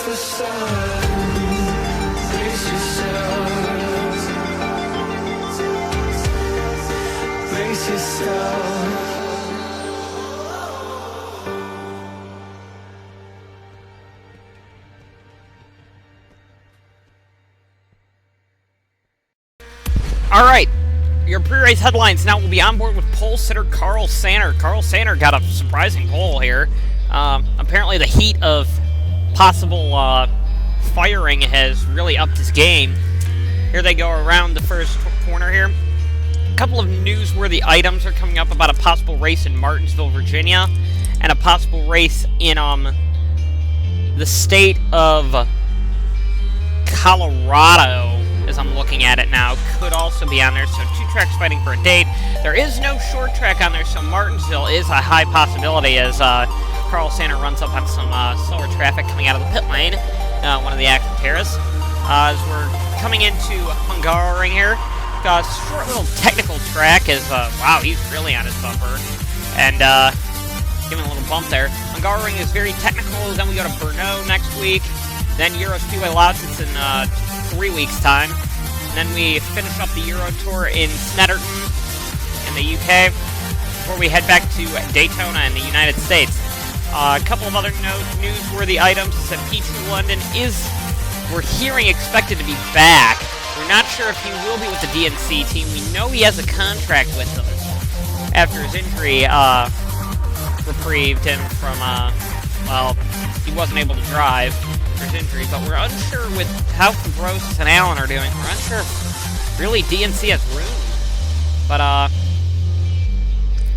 the sun. Brace yourself. Brace yourself. Alright, your pre-race headlines now will be on board with pole sitter Carl Sanner. Carl Sanner got a surprising pole here. Apparently the heat of possible firing has really upped his game. Here they go around the first corner here. A couple of newsworthy items are coming up about a possible race in Martinsville, Virginia, and a possible race in the state of Colorado, as I'm looking at it now, could also be on there. So 2 tracks fighting for a date. There is no short track on there, so Martinsville is a high possibility as Carl Sanner runs up on some slower traffic coming out of the pit lane, one of the active pairs. As we're coming into Hungary here, got a short little technical track as, wow, he's really on his bumper. And giving a little bump there. Hungary is very technical. Then we go to Brno next week. Then Euro Speedway Lausitz in 3 weeks' time. And then we finish up the Euro Tour in Snetterton in the UK before we head back to Daytona in the United States. A couple of other newsworthy items is that P2 London is, we're hearing, expected to be back. We're not sure if he will be with the DNC team. We know he has a contract with them after his injury reprieved him from, well, he wasn't able to drive for his injury, but we're unsure with how Cabrosis and Allen are doing. We're unsure if really DNC has room. But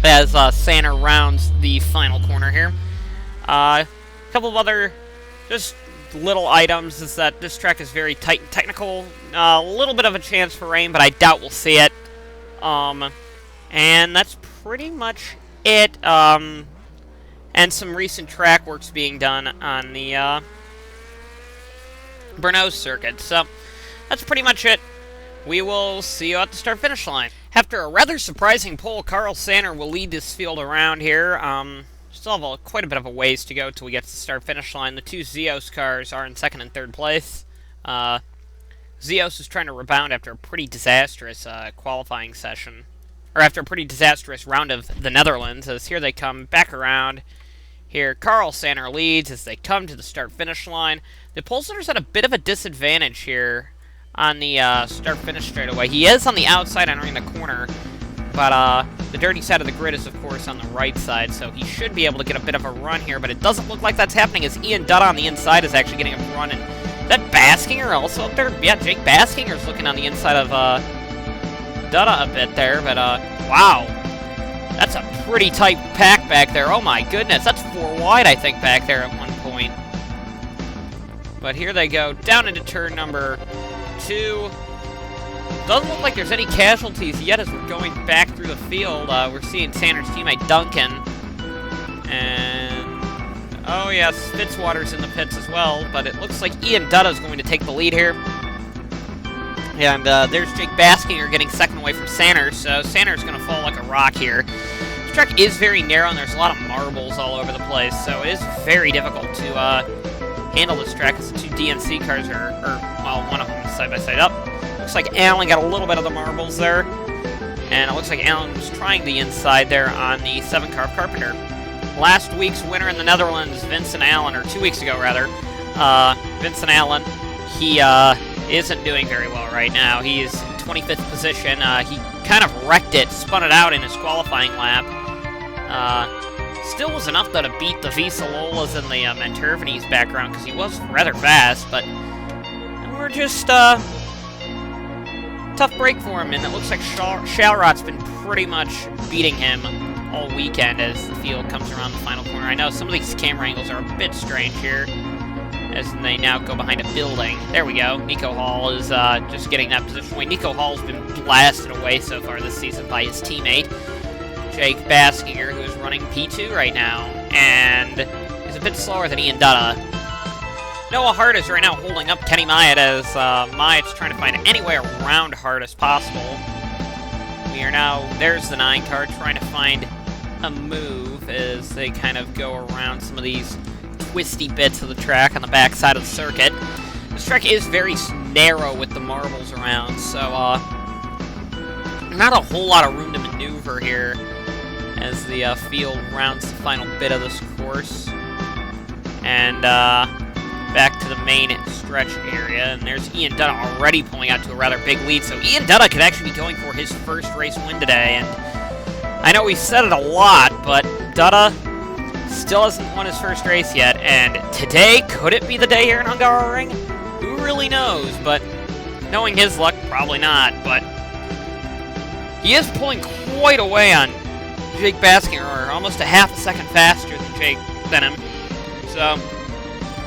as Sanner rounds the final corner here, a couple of other just little items is that this track is very tight and technical. A little bit of a chance for rain, but I doubt we'll see it. And that's pretty much it. And some recent track works being done on the Brno circuit. So that's pretty much it. We will see you at the start-finish line. After a rather surprising pole, Carl Sanner will lead this field around here. Still have quite a bit of a ways to go till we get to the start-finish line. The 2 Zeos cars are in 2nd and 3rd place. Zeos is trying to rebound after a pretty disastrous qualifying session. Or after a pretty disastrous round of the Netherlands, as here they come back around. Here, Carl Sanner leads as they come to the start-finish line. The pole sitter's at a bit of a disadvantage here on the start-finish straightaway. He is on the outside entering the corner, but the dirty side of the grid is, of course, on the right side, so he should be able to get a bit of a run here, but it doesn't look like that's happening as Ian Dutta on the inside is actually getting a run. And is that Baskinger also up there? Yeah, Jake Baskinger's looking on the inside of Dutta a bit there, but wow. That's a pretty tight pack back there. Oh my goodness, that's 4 wide, I think, back there at one point. But here they go, down into turn number 2. Doesn't look like there's any casualties yet as we're going back through the field. We're seeing Sanner's teammate Duncan. And, oh yes, Fitzwater's in the pits as well. But it looks like Ian Dutta is going to take the lead here. And there's Jake Baskinger getting second away from Sanner, so Sanner's going to fall like a rock here. This track is very narrow, and there's a lot of marbles all over the place, so it is very difficult to handle this track as the 2 DNC cars are, well, one of them is side by side up. Looks like Allen got a little bit of the marbles there, and it looks like Allen was trying the inside there on the 7-car Carpenter. Last week's winner in the Netherlands, Vincent Allen, or 2 weeks ago rather, Vincent Allen, he isn't doing very well right now. He is in 25th position. He kind of wrecked it, spun it out in his qualifying lap. Still was enough, though, to beat the Visalolas in the Mantervines background, because he was rather fast, but we're just, tough break for him, and it looks like Shalrot's been pretty much beating him all weekend as the field comes around the final corner. I know some of these camera angles are a bit strange here, as they now go behind a building. There we go. Nico Hall is just getting that position away. Nico Hall's been blasted away so far this season by his teammate, Jake Baskinger, who is running P2 right now, and is a bit slower than Ian Dutta. Noah Hart is right now holding up Kenny Myatt as Myatt's trying to find any way around Hart as possible. We are now, there's the 9 car trying to find a move as they kind of go around some of these twisty bits of the track on the backside of the circuit. This track is very narrow with the marbles around, so not a whole lot of room to maneuver here as the field rounds the final bit of this course. And back to the main stretch area, and there's Ian Dutta already pulling out to a rather big lead, so Ian Dutta could actually be going for his first race win today, and I know we've said it a lot, but Dutta still hasn't won his first race yet, and today, could it be the day here in Hungary? Who really knows, but knowing his luck, probably not, but he is pulling quite away on Jake Baskinger, or almost a half a second faster than him, so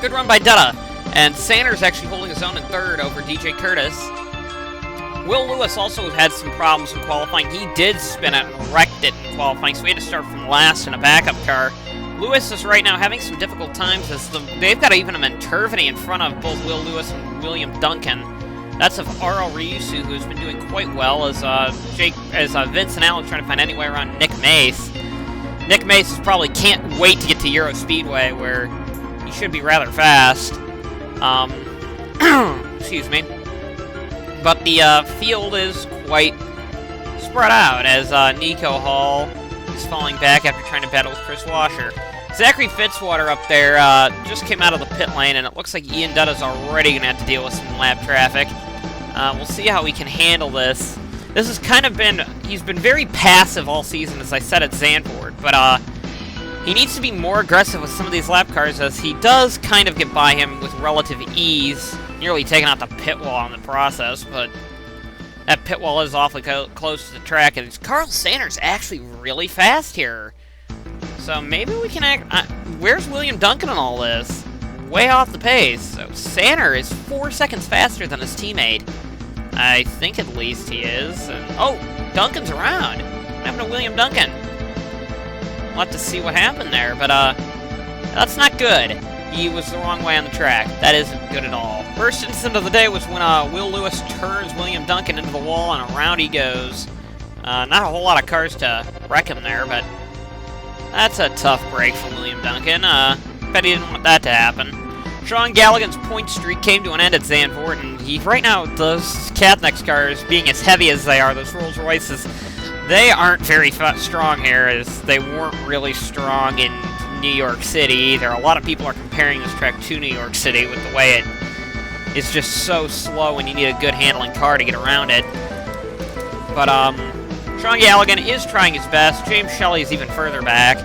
good run by Dutta, and Sanders actually holding his own in third over DJ Curtis. Will Lewis also had some problems in qualifying. He did spin it and wrecked it in qualifying, so he had to start from last in a backup car. Lewis is right now having some difficult times as they've got even a Mantervany in front of both Will Lewis and William Duncan. That's of R.L. Ryusu, who's been doing quite well as Vince and Allen trying to find any way around Nick Mace. Nick Mace probably can't wait to get to Euro Speedway, where he should be rather fast. Excuse me. But the field is quite spread out as Nico Hall is falling back after trying to battle with Chris Washer. Zachary Fitzwater up there just came out of the pit lane, and it looks like Ian Dutta's already going to have to deal with some lap traffic. We'll see how we can handle this. This has kind of been, he's been very passive all season, as I said at Zandvoort, but he needs to be more aggressive with some of these lap cars, as he does kind of get by him with relative ease, nearly taking out the pit wall in the process, but that pit wall is awfully close to the track, and Carl Sanders actually really fast here. So maybe we can where's William Duncan in all this? Way off the pace. So Sanders is 4 seconds faster than his teammate. I think at least he is. And, oh, Duncan's around. What happened to William Duncan? We'll have to see what happened there, but that's not good. He was the wrong way on the track. That isn't good at all. First incident of the day was when Will Lewis turns William Duncan into the wall, and around he goes. Not a whole lot of cars to wreck him there, but that's a tough break for William Duncan. Bet he didn't want that to happen. Sean Galligan's point streak came to an end at Zandvoort, and right now, those Cathnex cars, being as heavy as they are, those Rolls Royces, they aren't very strong here, as they weren't really strong in New York City either. A lot of people are comparing this track to New York City with the way it's just so slow and you need a good handling car to get around it. But Sean Galligan is trying his best. James Shelley is even further back.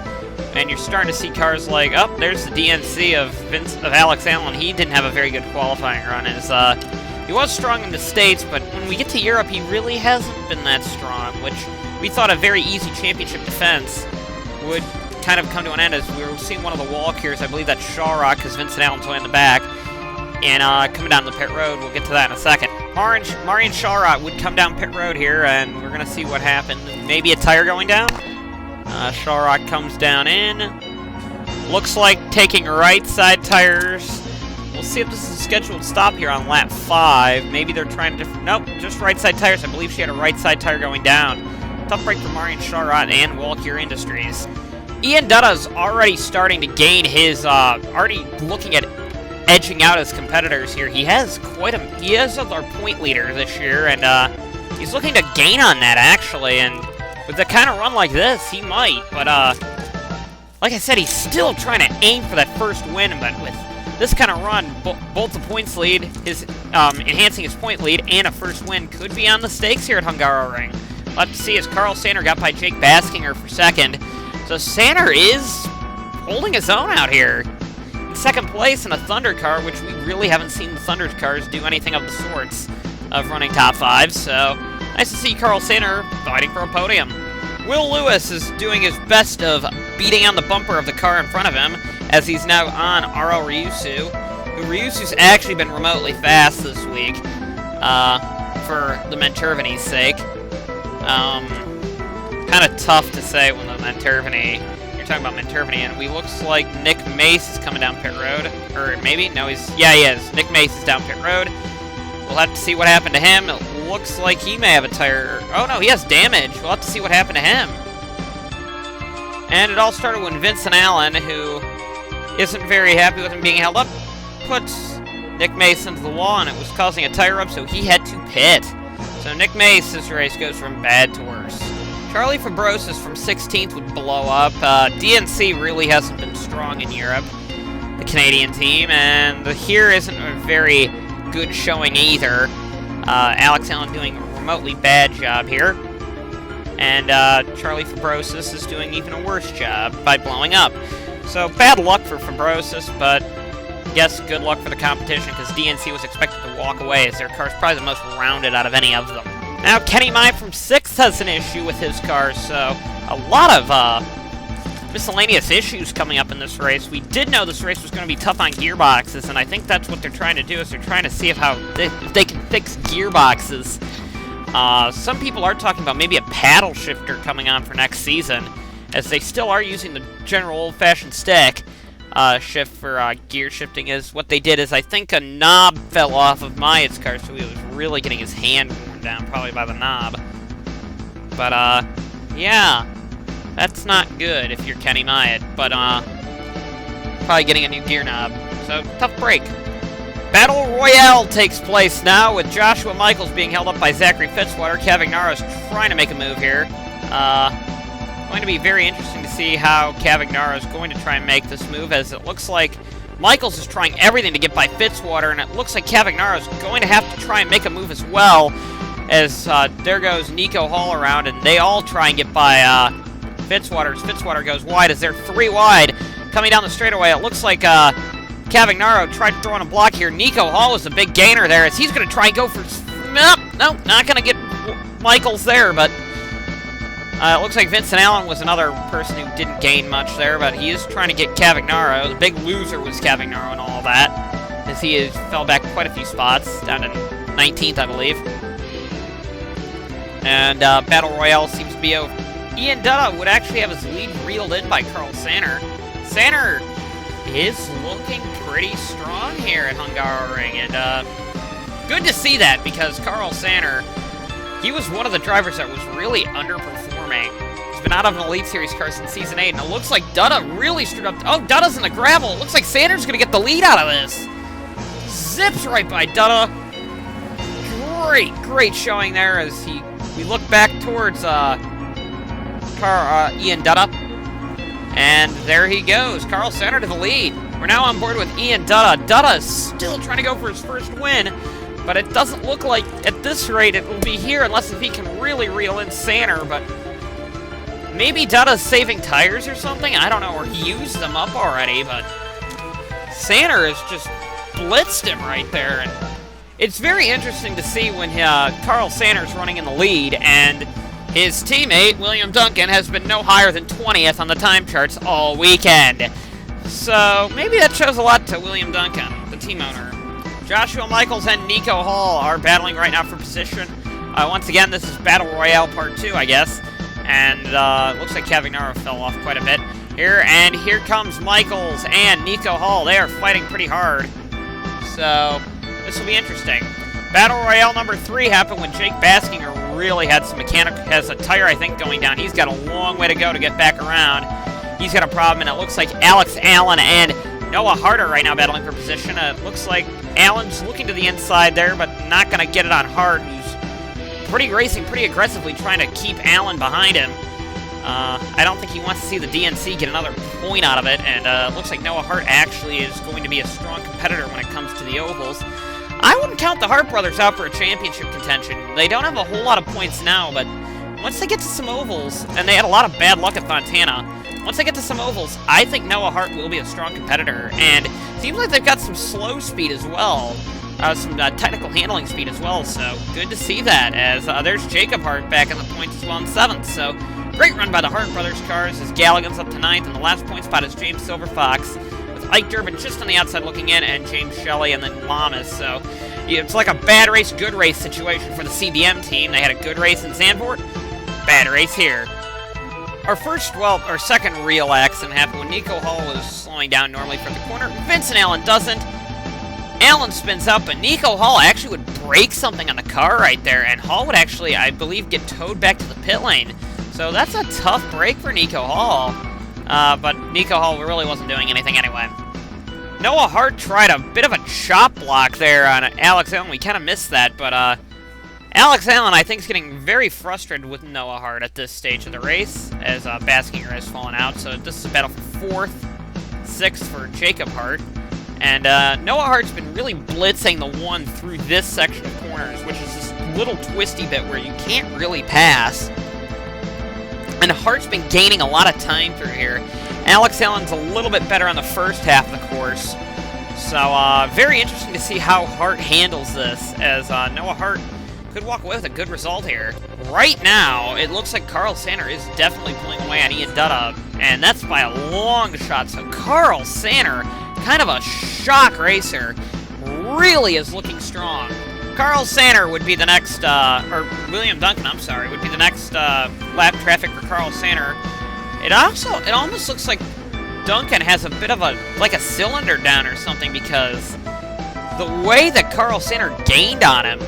And you're starting to see cars like, oh, there's the DNC of Alex Allen. He didn't have a very good qualifying run. He was strong in the States, but when we get to Europe, he really hasn't been that strong, which we thought a very easy championship defense would kind of come to an end, as we were seeing one of the Walkers, I believe that's Shawrock, because Vincent Allen's way in the back, and coming down the pit road. We'll get to that in a second. Marian Shawrock would come down pit road here, and we're going to see what happened. Maybe a tire going down? Shawrock comes down in. Looks like taking right side tires. We'll see if this is a scheduled stop here on lap 5. Maybe they're trying to... Nope, just right side tires. I believe she had a right side tire going down. Tough break for Marian Shawrock and Walkier Industries. Ian Dutta's already starting to gain his... already looking at edging out his competitors here. He has he is our point leader this year, and he's looking to gain on that, actually, and with a kind of run like this, he might, but like I said, he's still trying to aim for that first win, but with this kind of run, both the points lead, his enhancing his point lead, and a first win could be on the stakes here at Hungaroring. We'll have to see, as Carl Sander got by Jake Baskinger for second. So Sander is holding his own out here. In second place in a Thunder car, which we really haven't seen the Thunder cars do anything of the sorts of running top 5, so nice to see Carl Sander fighting for a podium. Will Lewis is doing his best of beating on the bumper of the car in front of him, as he's now on R.L. Ryusu, who Ryusu's actually been remotely fast this week, for the Mantervany's sake. Kind of tough to say when the Mantervany, you're talking about Mantervany, and we looks like Nick Mace is coming down pit road, or maybe, no, he is. Nick Mace is down pit road. We'll have to see what happened to him. It looks like he may have a tire. Oh no, he has damage. We'll have to see what happened to him. And it all started when Vincent Allen, who isn't very happy with him being held up. Puts Nick Mace into the wall, and it was causing a tire rub, so he had to pit. So Nick Mace's race goes from bad to worse. Charlie Fabrosis from 16th would blow up. DNC really hasn't been strong in Europe, the Canadian team, and here isn't a very good showing either. Alex Allen doing a remotely bad job here. And Charlie Fabrosis is doing even a worse job by blowing up. So bad luck for Fabrosis, but I guess good luck for the competition because DNC was expected to walk away as their car's probably the most rounded out of any of them. Now Kenny Mai from 6th has an issue with his car, so a lot of miscellaneous issues coming up in this race. We did know this race was going to be tough on gearboxes, and I think that's what they're trying to do, is they're trying to see if they can fix gearboxes. Some people are talking about maybe a paddle shifter coming on for next season, as they still are using the general old-fashioned stick shift for gear shifting. Is what they did is I think a knob fell off of Maya's car, so he was really getting his hand worn down, probably by the knob. But, yeah, that's not good if you're Kenny Myatt, but, probably getting a new gear knob. So, tough break. Battle Royale takes place now with Joshua Michaels being held up by Zachary Fitzwater. Cavagnaro's trying to make a move here. Going to be very interesting to see how Cavagnaro is going to try and make this move, as it looks like Michaels is trying everything to get by Fitzwater, and it looks like Cavagnaro is going to have to try and make a move as well, as there goes Nico Hall around, and they all try and get by Fitzwater, as Fitzwater goes wide, as they're 3 wide. Coming down the straightaway, it looks like Cavagnaro tried to throw in a block here. Nico Hall is a big gainer there, as he's going to try and go for... Nope, not going to get Michaels there, but... it looks like Vincent Allen was another person who didn't gain much there, but he is trying to get Cavagnaro. The big loser was Cavagnaro and all that, as he fell back quite a few spots, down to 19th, I believe. And Battle Royale seems to be over. Ian Dutta would actually have his lead reeled in by Carl Sanner. Sanner is looking pretty strong here at Hungaroring, and good to see that, because Carl Sanner, he was one of the drivers that was really underperforming. He's been out of an Elite Series car since Season 8, and it looks like Dutta really stood up. Oh, Dutta's in the gravel. It looks like Sander's going to get the lead out of this. Zips right by Dutta. Great showing there as we look back towards Ian Dutta. And there he goes. Carl Sanner to the lead. We're now on board with Ian Dutta. Dutta is still trying to go for his first win, but it doesn't look like, at this rate, it will be here unless if he can really reel in Sanner, but maybe Dutta's saving tires or something? I don't know, or he used them up already, but Sanner has just blitzed him right there, and it's very interesting to see when Carl Sanner's running in the lead, and his teammate, William Duncan, has been no higher than 20th on the time charts all weekend. So maybe that shows a lot to William Duncan, the team owner. Joshua Michaels and Nico Hall are battling right now for position. Once again, this is Battle Royale Part 2, I guess. And it looks like Cavagnaro fell off quite a bit here. And here comes Michaels and Nico Hall. They are fighting pretty hard. So this will be interesting. Battle Royale number 3 happened when Jake Baskinger really had some has a tire, I think, going down. He's got a long way to go to get back around. He's got a problem, and it looks like Alex Allen and Noah Harder right now battling for position. It looks like Allen's looking to the inside there, but not going to get it on Hart, who's racing pretty aggressively, trying to keep Allen behind him. I don't think he wants to see the DNC get another point out of it, and it looks like Noah Hart actually is going to be a strong competitor when it comes to the ovals. I wouldn't count the Hart brothers out for a championship contention. They don't have a whole lot of points now, but once they get to some ovals, and they had a lot of bad luck at Fontana, once they get to some ovals, I think Noah Hart will be a strong competitor, and it seems like they've got some slow speed as well, some technical handling speed as well, so good to see that, as there's Jacob Hart back in the points as well in 7th, so great run by the Hart brothers cars as Galligan's up to 9th, and the last point spot is James Silverfox, with Ike Durbin just on the outside looking in, and James Shelley, and then Lamas, so yeah, it's like a bad race, good race situation for the CBM team. They had a good race in Zandvoort, bad race here. Our second real accident happened when Nico Hall was slowing down normally from the corner. Vincent Allen doesn't. Allen spins up, but Nico Hall actually would break something on the car right there, and Hall would actually, I believe, get towed back to the pit lane. So that's a tough break for Nico Hall. But Nico Hall really wasn't doing anything anyway. Noah Hart tried a bit of a chop block there on Alex Allen. We kind of missed that, but Alex Allen, I think, is getting very frustrated with Noah Hart at this stage of the race, as Baskinger has fallen out. So this is a battle for 4th, 6th for Jacob Hart. And Noah Hart's been really blitzing the one through this section of corners, which is this little twisty bit where you can't really pass. And Hart's been gaining a lot of time through here. Alex Allen's a little bit better on the first half of the course. So, very interesting to see how Hart handles this, as Noah Hart could walk away with a good result here. Right now, it looks like Carl Sander is definitely pulling away on Ian Dutta, and that's by a long shot. So Carl Sander, kind of a shock racer, really is looking strong. Carl Sander would be the next, or William Duncan, I'm sorry, would be the next lap traffic for Carl Sander. It almost looks like Duncan has a bit of like a cylinder down or something, because the way that Carl Sander gained on him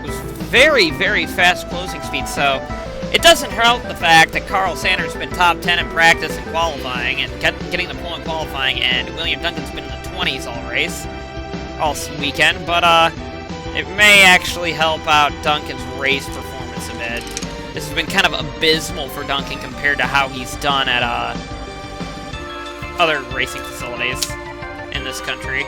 was very, very fast closing speed. So it doesn't help the fact that Carl Sander's been top 10 in practice and qualifying, and getting the pole in qualifying, and William Duncan's been in the 20s all weekend, but it may actually help out Duncan's race performance a bit. This has been kind of abysmal for Duncan compared to how he's done at other racing facilities in this country.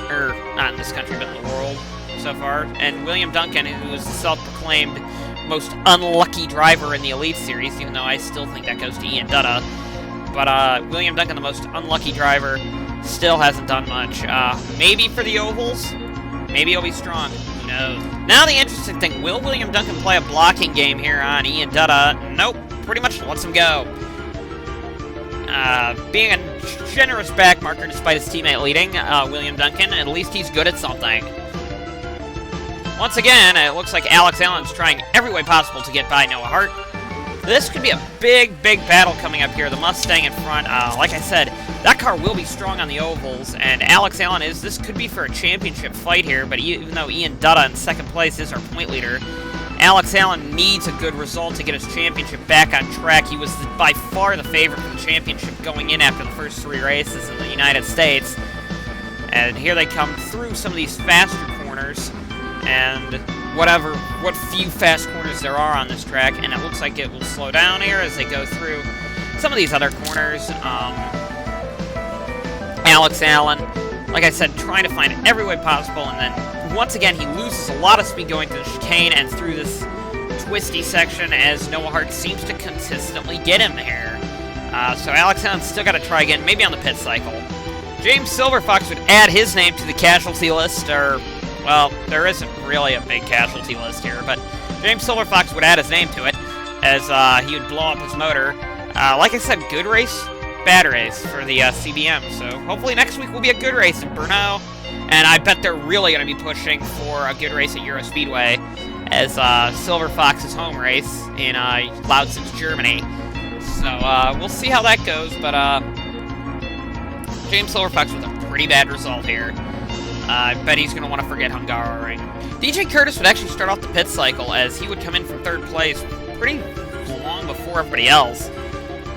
Or, not in this country, but in the world so far. And William Duncan, who is the self-proclaimed most unlucky driver in the Elite Series, even though I still think that goes to Ian Dutta. But William Duncan, the most unlucky driver, still hasn't done much. Maybe for the ovals, maybe he'll be strong. Who knows? Now the interesting thing, will William Duncan play a blocking game here on Ian Dutta? Nope, pretty much lets him go. Being a generous back marker despite his teammate leading, William Duncan, at least he's good at something. Once again, it looks like Alex Allen's trying every way possible to get by Noah Hart. This could be a big, big battle coming up here. The Mustang in front, like I said, that car will be strong on the ovals, and Alex Allen this could be for a championship fight here, but even though Ian Dutta in second place is our point leader, Alex Allen needs a good result to get his championship back on track. He was by far the favorite for the championship going in after the first 3 races in the United States. And here they come through some of these faster corners, and what few fast corners there are on this track, and it looks like it will slow down here as they go through some of these other corners. Alex Allen, like I said, trying to find every way possible, and then once again he loses a lot of speed going through the chicane and through this twisty section, as Noah Hart seems to consistently get him here. So Alex Allen's still got to try again, maybe on the pit cycle. James Silverfox would add his name to the casualty list, or, well, there isn't really a big casualty list here, but James Silverfox would add his name to it, as he would blow up his motor. Like I said, good race, bad race for the CBM, so hopefully next week will be a good race in Brno, and I bet they're really going to be pushing for a good race at Euro Speedway, as Silverfox's home race in Lausitz's, Germany. So we'll see how that goes, but James Silverfox with a pretty bad result here. I bet he's going to want to forget Hungary. DJ Curtis would actually start off the pit cycle, as he would come in from 3rd place pretty long before everybody else.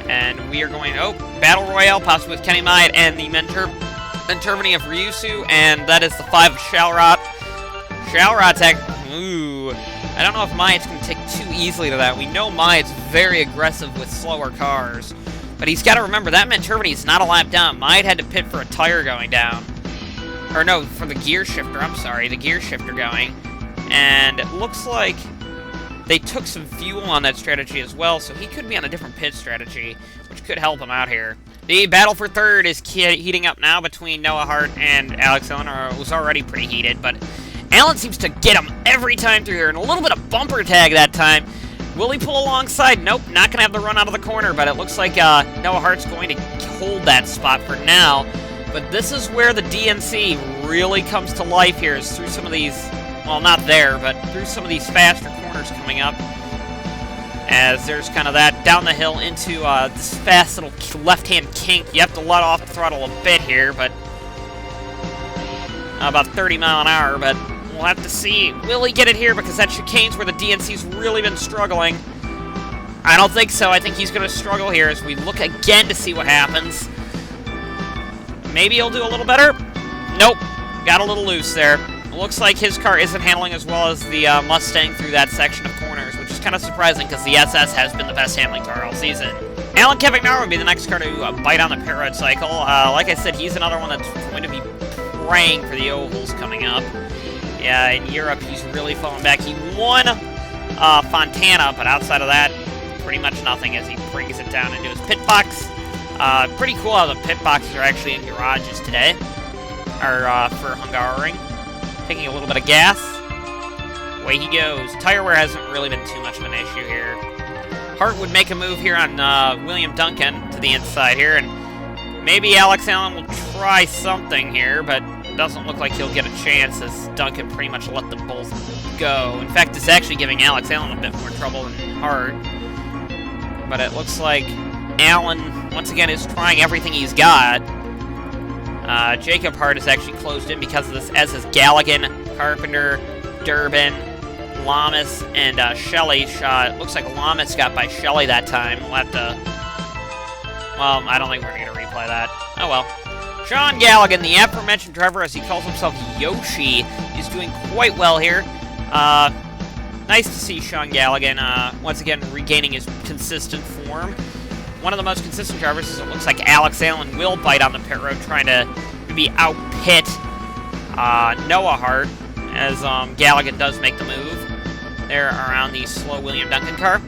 And we are going, Battle Royale, possibly with Kenny Myatt and the Mentorvany of Ryusu, and that is the 5 of Shalrot. Shalrot's I don't know if Myatt's going to take too easily to that. We know Myatt's very aggressive with slower cars, but he's got to remember that Mentorvany is not a lap down. Myatt had to pit for a tire going down. Or no, for the gear shifter, I'm sorry, the gear shifter going. And it looks like they took some fuel on that strategy as well, so he could be on a different pit strategy, which could help him out here. The battle for 3rd is heating up now between Noah Hart and Alex Allen, or it was already pretty heated, but Allen seems to get him every time through here, and a little bit of bumper tag that time. Will he pull alongside? Nope, not going to have the run out of the corner, but it looks like Noah Hart's going to hold that spot for now. But this is where the DNC really comes to life here, is through some of these, well, not there, but through some of these faster corners coming up. As there's kind of that down the hill into this fast little left-hand kink. You have to let off the throttle a bit here, but about 30 mile an hour, but we'll have to see. Will he get it here? Because that chicane's where the DNC's really been struggling. I don't think so. I think he's going to struggle here as we look again to see what happens. maybe he'll do a little better. Nope, got a little loose there. Looks like his car isn't handling as well as the Mustang through that section of corners, which is kind of surprising because the SS has been the best handling car all season. Alan Kevignar would be the next car to bite on the pit road cycle. Like I said, he's another one that's going to be praying for the ovals coming up. Yeah, in Europe, he's really falling back. He won Fontana, but outside of that, pretty much nothing as he brings it down into his pit box. Pretty cool how the pit boxes are actually in garages today, or for Hungary. Taking a little bit of gas. Away he goes. Tire wear hasn't really been too much of an issue here. Hart would make a move here on William Duncan to the inside here, and maybe Alex Allen will try something here, but doesn't look like he'll get a chance as Duncan pretty much let them both go. In fact, it's actually giving Alex Allen a bit more trouble than Hart. But it looks like Allen, once again, is trying everything he's got. Jacob Hart is actually closed in because of this, as is Galligan, Carpenter, Durbin, Lamas, and Shelley shot. It looks like Lamas got by Shelley that time. We'll have to... Well, I don't think we're going to replay that. Oh well. Sean Galligan, the aforementioned driver, as he calls himself Yoshi, is doing quite well here. Nice to see Sean Galligan, once again, regaining his consistent form. One of the most consistent drivers is it looks like Alex Allen will bite on the pit road, trying to maybe out-pit Noah Hart, as Galligan does make the move there around the slow William Duncan car.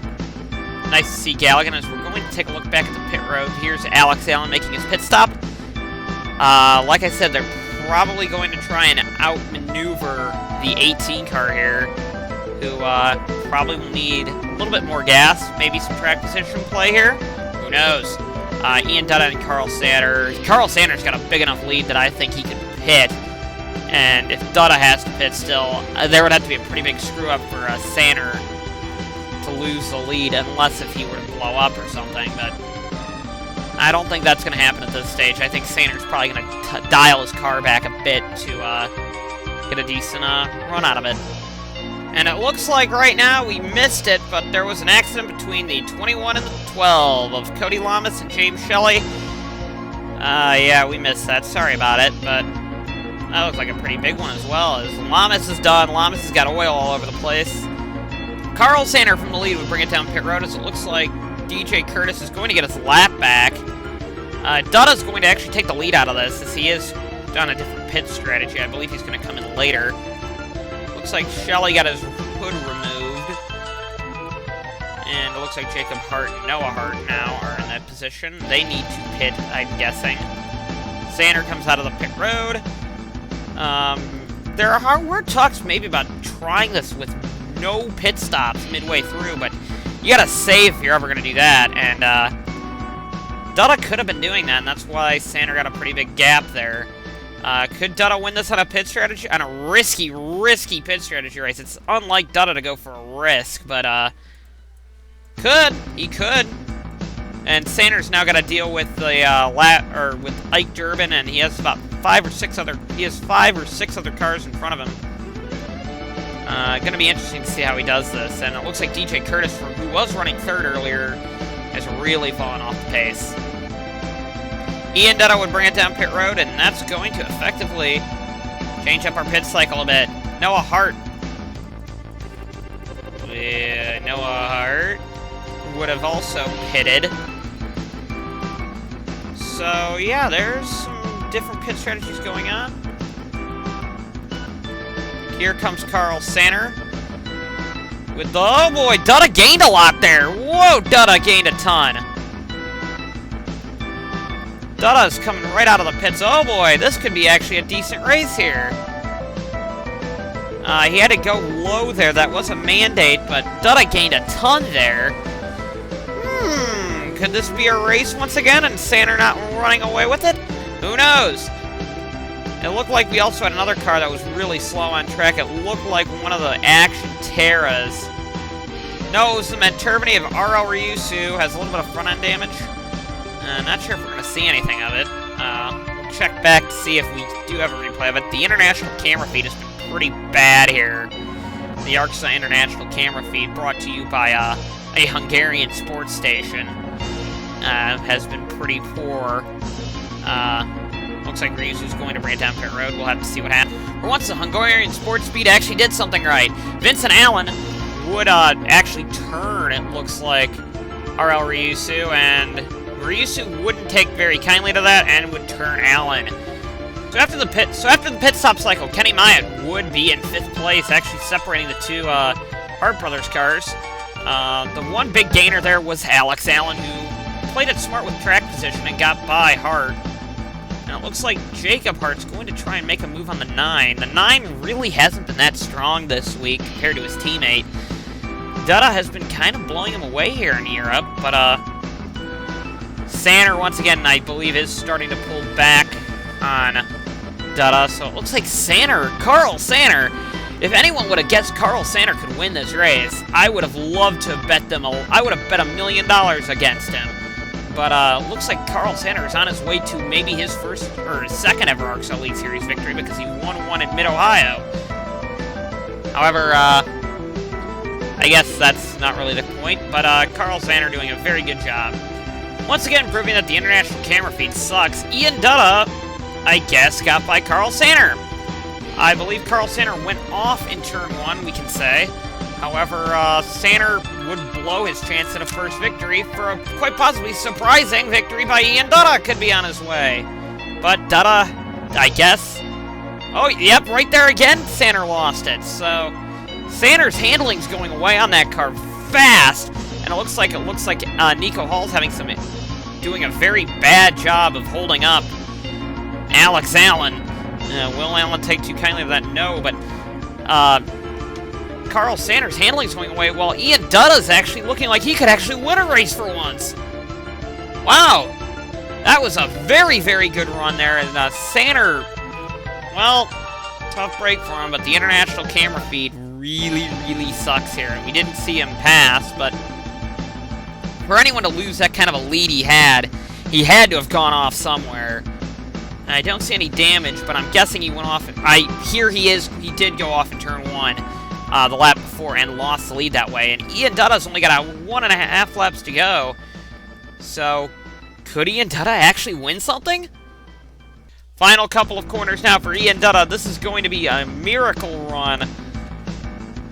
Nice to see Galligan as we're going to take a look back at the pit road. Here's Alex Allen making his pit stop. Like I said, they're probably going to try and outmaneuver the 18 car here, who probably will need a little bit more gas, maybe some track position play here. Who knows? Ian Dutta and Carl Sanders. Carl Sanders got a big enough lead that I think he can pit. And if Dutta has to pit still, there would have to be a pretty big screw-up for Sander to lose the lead, unless if he were to blow up or something. But I don't think that's going to happen at this stage. I think Sanders probably going to dial his car back a bit to get a decent run out of it. And it looks like right now we missed it, but there was an accident between the 21 and the 12 of Cody Lamas and James Shelley. Yeah, we missed that. Sorry about it, but that looks like a pretty big one as well. As Lamas is done, Lamas has got oil all over the place. Carl Sander from the lead would bring it down pit road, as it looks like DJ Curtis is going to get his lap back. Dutta's going to actually take the lead out of this, as he is on a different pit strategy. I believe he's going to come in later. Looks like Shelley got his hood removed. And it looks like Jacob Hart and Noah Hart now are in that position. They need to pit, I'm guessing. Sander comes out of the pit road. There were talks maybe about trying this with no pit stops midway through, but you gotta save if you're ever gonna do that. And Dutta could have been doing that, and that's why Sander got a pretty big gap there. Could Dutta win this on a pit strategy? On a risky pit strategy race. It's unlike Dutta to go for a risk, but, he could. And Sanders now got to deal with the, with Ike Durbin, and he has about 5 or 6 other cars in front of him. Gonna be interesting to see how he does this, and it looks like DJ Curtis, who was running third earlier, has really fallen off the pace. Ian Dutta would bring it down pit road, and that's going to effectively change up our pit cycle a bit. Noah Hart. Noah Hart would have also pitted. So, yeah, there's some different pit strategies going on. Here comes Carl Sander. With the, oh boy, Dutta gained a lot there. Whoa, Dutta gained a ton. Dutta's coming right out of the pits. Oh boy, this could be actually a decent race here. He had to go low there. That was a mandate, but Dutta gained a ton there. Could this be a race once again and Sander not running away with it? Who knows? It looked like we also had another car that was really slow on track. It looked like one of the Action Terras. No, it was the Manturbine of RL Ryusu. Has a little bit of front-end damage. Not sure if we're going to see anything of it. We'll check back to see if we do have a replay of it. The international camera feed has been pretty bad here. The ARCSOA international camera feed, brought to you by a Hungarian sports station, has been pretty poor. Looks like Ryusu's going to bring it down pit road. We'll have to see what happens. For once, the Hungarian Sports Speed actually did something right. Vincent Allen would actually turn, it looks like, RL Ryusu, and Ryusu wouldn't take very kindly to that and would turn Allen. So after the pit stop cycle, Kenny Myatt would be in 5th place, actually separating the two Hart Brothers cars. The one big gainer there was Alex Allen, who played it smart with track position and got by Hart. And it looks like Jacob Hart's going to try and make a move on the 9. The 9 really hasn't been that strong this week compared to his teammate. Dutta has been kind of blowing him away here in Europe, but Sanner, once again, I believe, is starting to pull back on Dutta. So it looks like Carl Sanner, if anyone would have guessed Carl Sanner could win this race, I would have loved to have bet them. I would have bet $1 million against him. But looks like Carl Sanner is on his way to maybe his first or second ever ARCSOA League Series victory because he won one at Mid-Ohio. However, I guess that's not really the point, but Carl Sanner doing a very good job. Once again, proving that the international camera feed sucks, Ian Dutta, I guess, got by Carl Sanner. I believe Carl Sanner went off in turn 1, we can say. However, Sanner would blow his chance at a first victory for a quite possibly surprising victory by Ian Dutta could be on his way. But Dutta, I guess... Oh, yep, right there again, Sanner lost it. So, Sanner's handling's going away on that car fast. And it looks like Nico Hall's doing a very bad job of holding up Alex Allen. Will Allen take too kindly to that? No, but Carl Sanner's handling's going away while Ian Dutta's actually looking like he could actually win a race for once. Wow. That was a very, very good run there. And Sanner, well, tough break for him, but the international camera feed really, really sucks here. And we didn't see him pass, but for anyone to lose that kind of a lead he had to have gone off somewhere. I don't see any damage, but I'm guessing he went off. Here he is. He did go off in turn 1 the lap before and lost the lead that way. And Ian Dutta's only got 1.5 laps to go. So, could Ian Dutta actually win something? Final couple of corners now for Ian Dutta. This is going to be a miracle run.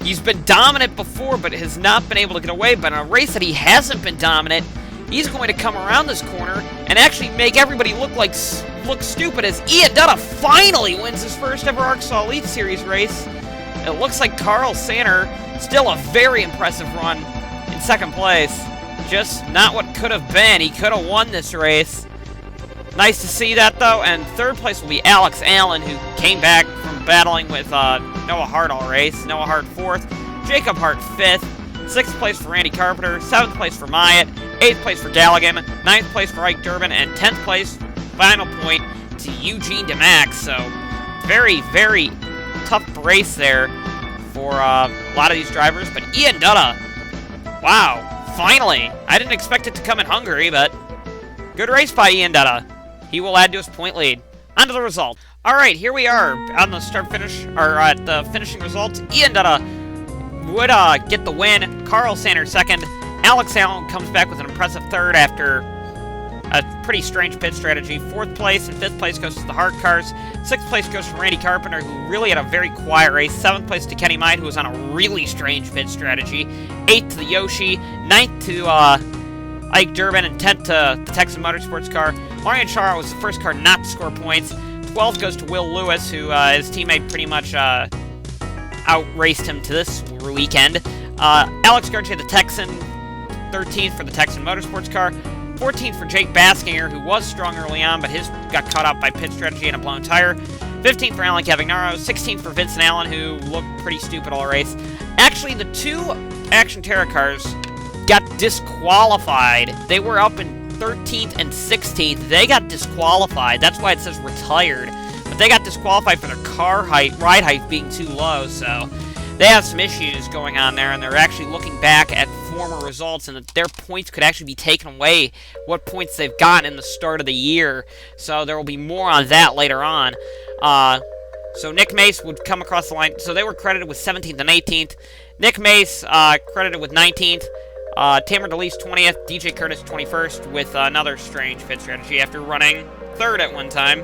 He's been dominant before, but has not been able to get away. But in a race that he hasn't been dominant, he's going to come around this corner and actually make everybody look stupid as Ian Dutta finally wins his first ever ARCSOA Elite Series race. It looks like Carl Sanner, still a very impressive run in second place. Just not what could have been. He could have won this race. Nice to see that, though. And third place will be Alex Allen, who came back from battling with Noah Hart all race. Noah Hart 4th, Jacob Hart 5th, 6th place for Randy Carpenter, 7th place for Myatt, 8th place for Galligan, 9th place for Ike Durbin, and 10th place, final point, to Eugene DeMax. So, very, very tough race there for a lot of these drivers. But Ian Dutta, wow, finally. I didn't expect it to come in Hungary, but good race by Ian Dutta. He will add to his point lead. On to the result. All right, here we are on the start-finish, or at the finishing results. Ian Dutta would get the win. Carl Sanner second. Alex Allen comes back with an impressive third after a pretty strange pit strategy. 4th place and 5th place goes to the Hart cars. 6th place goes to Randy Carpenter, who really had a very quiet race. 7th place to Kenny Myatt, who was on a really strange pit strategy. 8th to the Yoshi. 9th to Ike Durbin, and 10th to the Texan Motorsports car. Marian Chara was the first car not to score points. 12th goes to Will Lewis, who his teammate pretty much outraced him to this weekend. Alex Garcia, the Texan, 13th for the Texan Motorsports car. 14th for Jake Baskinger, who was strong early on, but his got caught up by pit strategy and a blown tire. 15th for Alan Cavagnaro. 16th for Vincent Allen, who looked pretty stupid all race. Actually, the two Action Terra cars got disqualified. They were up in 13th and 16th. They got disqualified. That's why it says retired. But they got disqualified for their car height, ride height being too low, so they have some issues going on there, and they're actually looking back at former results, and that their points could actually be taken away, what points they've gotten in the start of the year. So there will be more on that later on. So Nick Mace would come across the line. So they were credited with 17th and 18th. Nick Mace credited with 19th. Tamer DeLeese 20th. DJ Curtis 21st with another strange pit strategy after running 3rd at one time.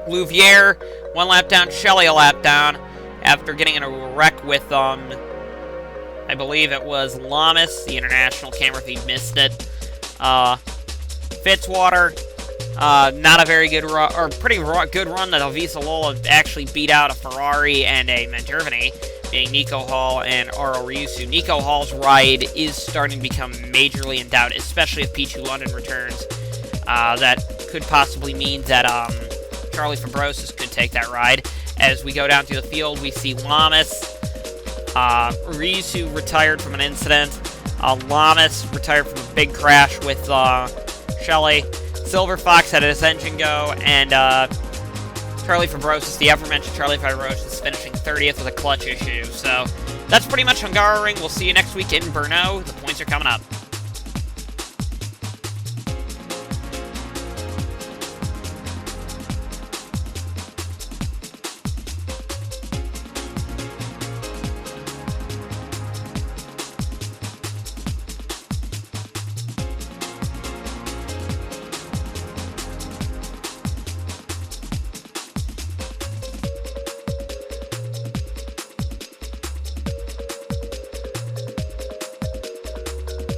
Louvier, 1 lap down. Shelley, a lap down. After getting in a wreck with, I believe it was Lamas, the international camera feed missed it. Fitzwater, not a very good run, or pretty good run that Alvisa Lola actually beat out a Ferrari and a Mangiovani, being Nico Hall and Aro Ryusu. Nico Hall's ride is starting to become majorly in doubt, especially if P2 London returns. That could possibly mean that Charlie Fabrosis could take that ride. As we go down through the field, we see Lamas. Ryusu retired from an incident. Lamas retired from a big crash with Shelley. Silver Fox had his engine go, and Charlie Fabrosis, the aforementioned Charlie Fabrosis, finishing 30th with a clutch issue. So that's pretty much Hungaroring. We'll see you next week in Brno. The points are coming up.